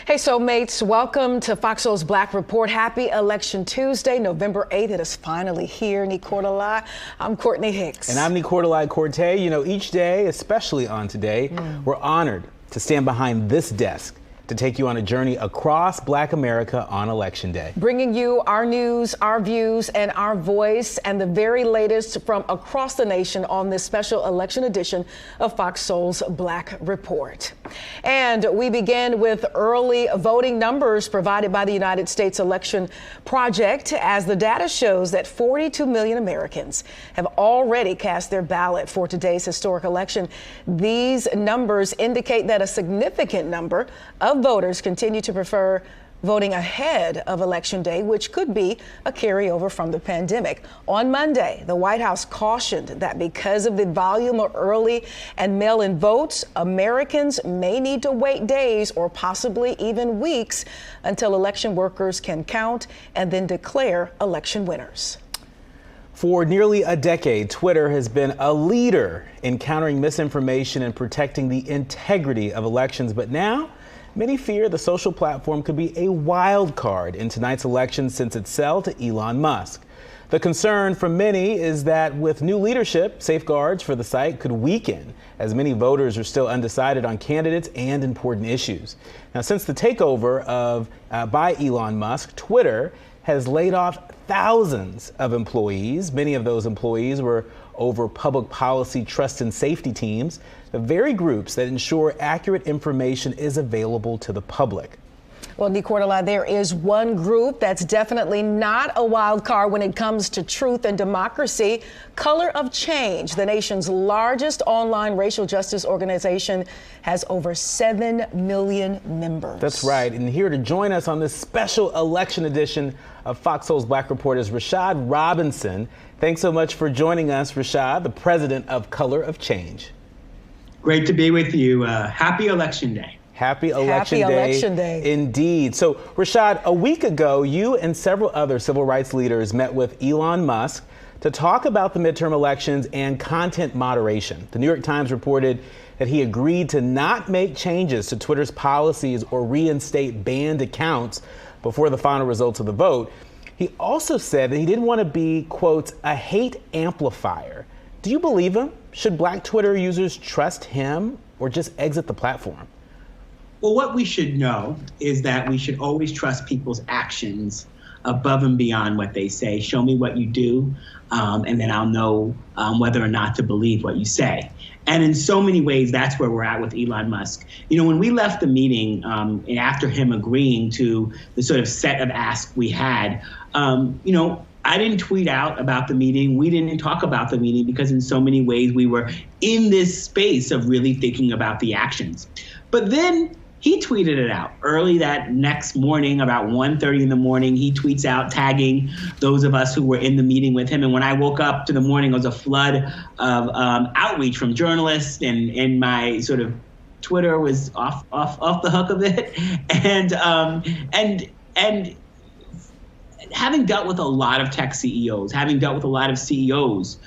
Hey, so mates, welcome to FOXSOUL's Black Report. Happy Election Tuesday, November 8th. It is finally here. Nicordelai. I'm Courtney Hicks. And I'm Nicordelai Corte. You know, each day, especially on today, we're honored to stand behind this desk to take you on a journey across Black America on Election Day. Bringing you our news, our views, and our voice, and the very latest from across the nation on this special election edition of FOXSOUL's Black Report. And we begin with early voting numbers provided by the United States Election Project, as the data shows that 42 million Americans have already cast their ballot for today's historic election. These numbers indicate that a significant number of voters continue to prefer voting ahead of Election Day, which could be a carryover from the pandemic. On Monday, the White House cautioned that because of the volume of early and mail-in votes, Americans may need to wait days or possibly even weeks until election workers can count and then declare election winners. For nearly a decade, Twitter has been a leader in countering misinformation and protecting the integrity of elections. But now, many fear the social platform could be a wild card in tonight's election since its sale to Elon Musk. The concern from many is that with new leadership, safeguards for the site could weaken, as many voters are still undecided on candidates and important issues. Now, since the takeover by Elon Musk, Twitter has laid off thousands of employees. Many of those employees were over public policy trust and safety teams, the very groups that ensure accurate information is available to the public. Well, Nicordelai, there is one group that's definitely not a wild card when it comes to truth and democracy. Color of Change, the nation's largest online racial justice organization, has over 7 million members. That's right. And here to join us on this special election edition of FOXSOUL's Black Report is Rashad Robinson. Thanks so much for joining us, Rashad, the president of Color of Change. Great to be with you. Happy Election Day. Happy Election Day. Indeed. So, Rashad, a week ago, you and several other civil rights leaders met with Elon Musk to talk about the midterm elections and content moderation. The New York Times reported that he agreed to not make changes to Twitter's policies or reinstate banned accounts before the final results of the vote. He also said that he didn't want to be, quote, a hate amplifier. Do you believe him? Should Black Twitter users trust him or just exit the platform? Well, what we should know is that we should always trust people's actions above and beyond what they say. Show me what you do, and then I'll know whether or not to believe what you say. And in so many ways, that's where we're at with Elon Musk. You know, when we left the meeting, and after him agreeing to the sort of set of asks we had, I didn't tweet out about the meeting. We didn't talk about the meeting because in so many ways we were in this space of really thinking about the actions. But then he tweeted it out early that next morning, about 1:30 in the morning. He tweets out tagging those of us who were in the meeting with him. And when I woke up to the morning, it was a flood of outreach from journalists, and my sort of Twitter was off the hook a bit. And having dealt with a lot of tech CEOs, having dealt with a lot of CEOs,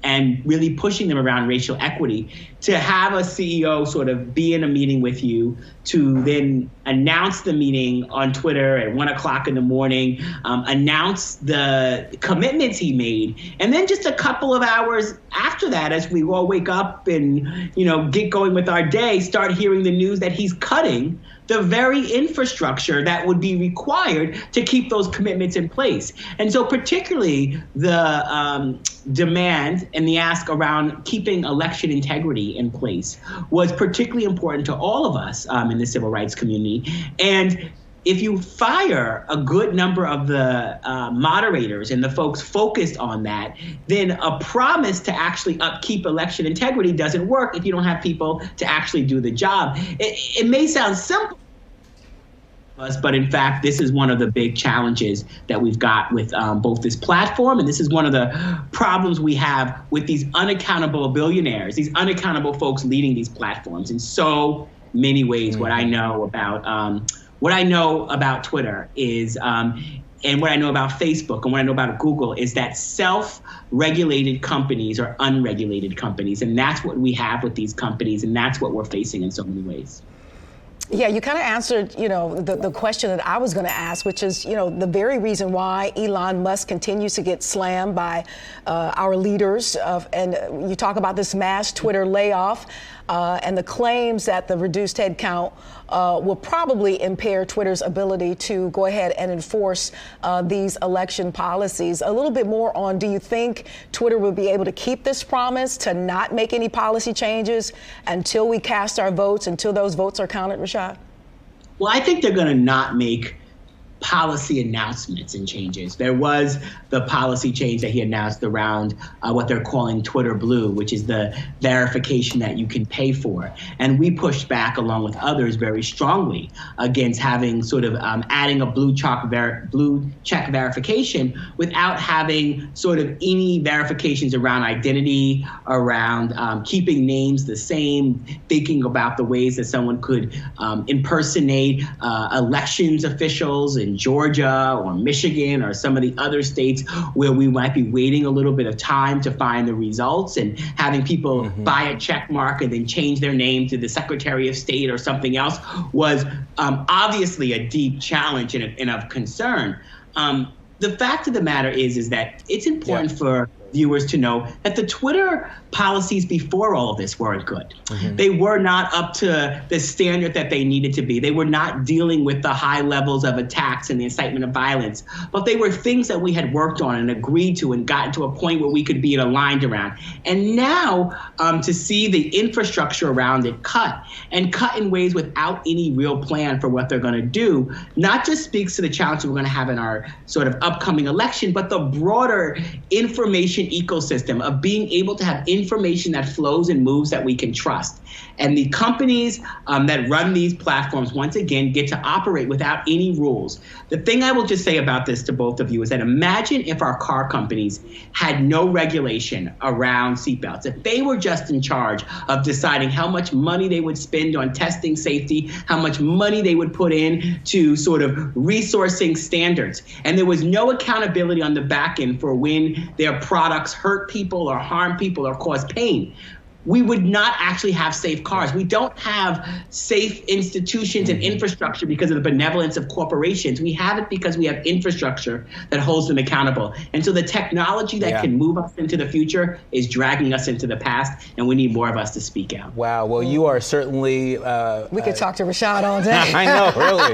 and really pushing them around racial equity, to have a CEO sort of be in a meeting with you, to then announce the meeting on Twitter at 1 o'clock in the morning, announce the commitments he made, and then just a couple of hours after that, as we all wake up and, get going with our day, start hearing the news that he's cutting the very infrastructure that would be required to keep those commitments in place. And so particularly the demand and the ask around keeping election integrity in place was particularly important to all of us in the civil rights community. And if you fire a good number of the moderators and the folks focused on that, then a promise to actually upkeep election integrity doesn't work if you don't have people to actually do the job. It may sound simple, but in fact, this is one of the big challenges that we've got with both this platform, and this is one of the problems we have with these unaccountable billionaires, these unaccountable folks leading these platforms. In so many ways, what I know about Twitter is, and what I know about Facebook and what I know about Google is that self-regulated companies are unregulated companies. And that's what we have with these companies. And that's what we're facing in so many ways. Yeah, you kind of answered, the question that I was going to ask, which is, the very reason why Elon Musk continues to get slammed by our leaders. And you talk about this mass Twitter layoff and the claims that the reduced headcount will probably impair Twitter's ability to go ahead and enforce these election policies. A little bit more on, do you think Twitter will be able to keep this promise to not make any policy changes until we cast our votes, until those votes are counted, Rashad? Well, I think they're going to not make policy announcements and changes. There was the policy change that he announced around what they're calling Twitter Blue, which is the verification that you can pay for. And we pushed back along with others very strongly against having sort of adding a blue check verification without having sort of any verifications around identity, around keeping names the same, thinking about the ways that someone could impersonate elections officials in Georgia or Michigan or some of the other states where we might be waiting a little bit of time to find the results, and having people buy a check mark and then change their name to the Secretary of State or something else was obviously a deep challenge and of concern. The fact of the matter is that it's important for viewers to know that the Twitter policies before all of this weren't good. They were not up to the standard that they needed to be. They were not dealing with the high levels of attacks and the incitement of violence, but they were things that we had worked on and agreed to and gotten to a point where we could be aligned around. And now to see the infrastructure around it cut in ways without any real plan for what they're going to do, not just speaks to the challenge we're going to have in our sort of upcoming election, but the broader information ecosystem of being able to have information that flows and moves that we can trust. And the companies that run these platforms, once again, get to operate without any rules. The thing I will just say about this to both of you is that imagine if our car companies had no regulation around seatbelts, if they were just in charge of deciding how much money they would spend on testing safety, how much money they would put in to sort of resourcing standards, and there was no accountability on the back end for when their products hurt people or harm people or cause pain. We would not actually have safe cars. We don't have safe institutions and infrastructure because of the benevolence of corporations. We have it because we have infrastructure that holds them accountable. And so the technology that can move us into the future is dragging us into the past, and we need more of us to speak out. Wow. Well, you are certainly... we could talk to Rashad all day. I know, really.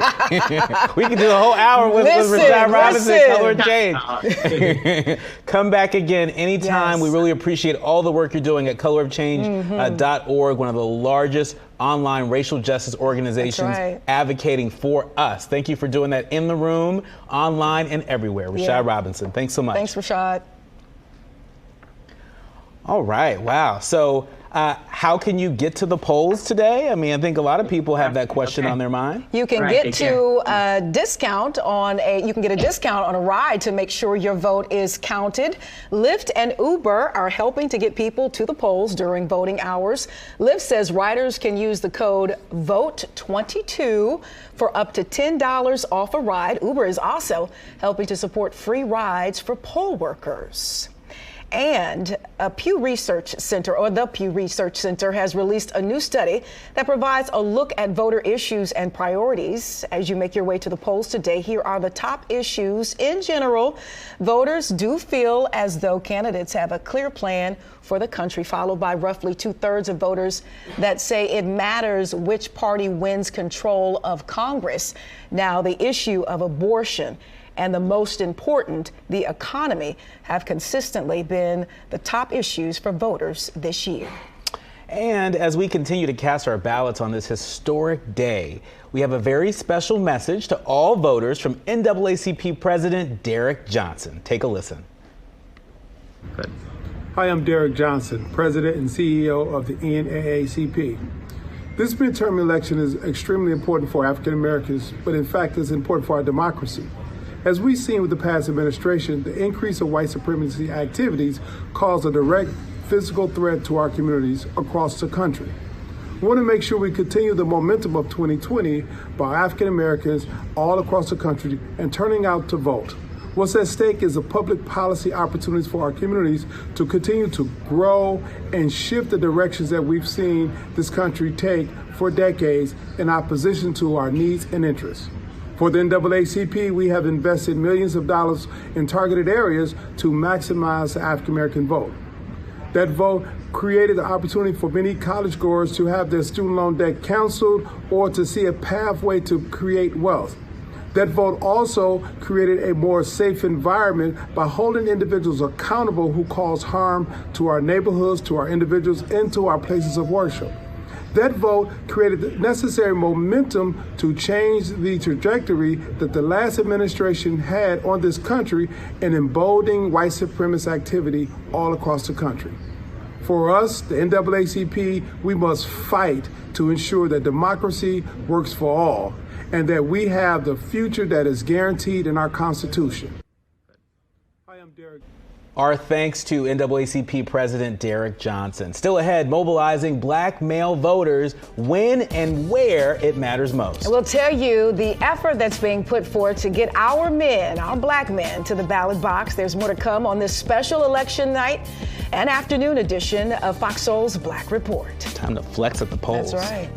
We could do a whole hour with Rashad Robinson, Color of Change. Come back again anytime. Yes. We really appreciate all the work you're doing at Color of Change. .org, one of the largest online racial justice organizations advocating for us. Thank you for doing that in the room, online, and everywhere. Rashad Robinson, thanks so much. Thanks, Rashad. All right, wow. So how can you get to the polls today? I mean, I think a lot of people have that question on their mind. You can get to a discount on a ride to make sure your vote is counted. Lyft and Uber are helping to get people to the polls during voting hours. Lyft says riders can use the code VOTE22 for up to $10 off a ride. Uber is also helping to support free rides for poll workers. And the Pew Research Center has released a new study that provides a look at voter issues and priorities. As you make your way to the polls today, here are the top issues. In general, voters do feel as though candidates have a clear plan for the country, followed by roughly 2/3 of voters that say it matters which party wins control of Congress. Now, the issue of abortion and the most important, the economy, have consistently been the top issues for voters this year. And as we continue to cast our ballots on this historic day, we have a very special message to all voters from NAACP President Derek Johnson. Take a listen. Good. Hi, I'm Derek Johnson, President and CEO of the NAACP. This midterm election is extremely important for African Americans, but in fact, it's important for our democracy. As we've seen with the past administration, the increase of white supremacy activities cause a direct physical threat to our communities across the country. We want to make sure we continue the momentum of 2020 by African Americans all across the country and turning out to vote. What's at stake is the public policy opportunities for our communities to continue to grow and shift the directions that we've seen this country take for decades in opposition to our needs and interests. For the NAACP, we have invested millions of dollars in targeted areas to maximize the African American vote. That vote created the opportunity for many college goers to have their student loan debt canceled or to see a pathway to create wealth. That vote also created a more safe environment by holding individuals accountable who cause harm to our neighborhoods, to our individuals, and to our places of worship. That vote created the necessary momentum to change the trajectory that the last administration had on this country in emboldening white supremacist activity all across the country. For us, the NAACP, we must fight to ensure that democracy works for all and that we have the future that is guaranteed in our Constitution. I am Derek. Our thanks to NAACP President Derek Johnson. Still ahead, mobilizing black male voters when and where it matters most. We'll tell you the effort that's being put forth to get our men, our black men, to the ballot box. There's more to come on this special election night and afternoon edition of Fox Soul's Black Report. Time to flex at the polls. That's right.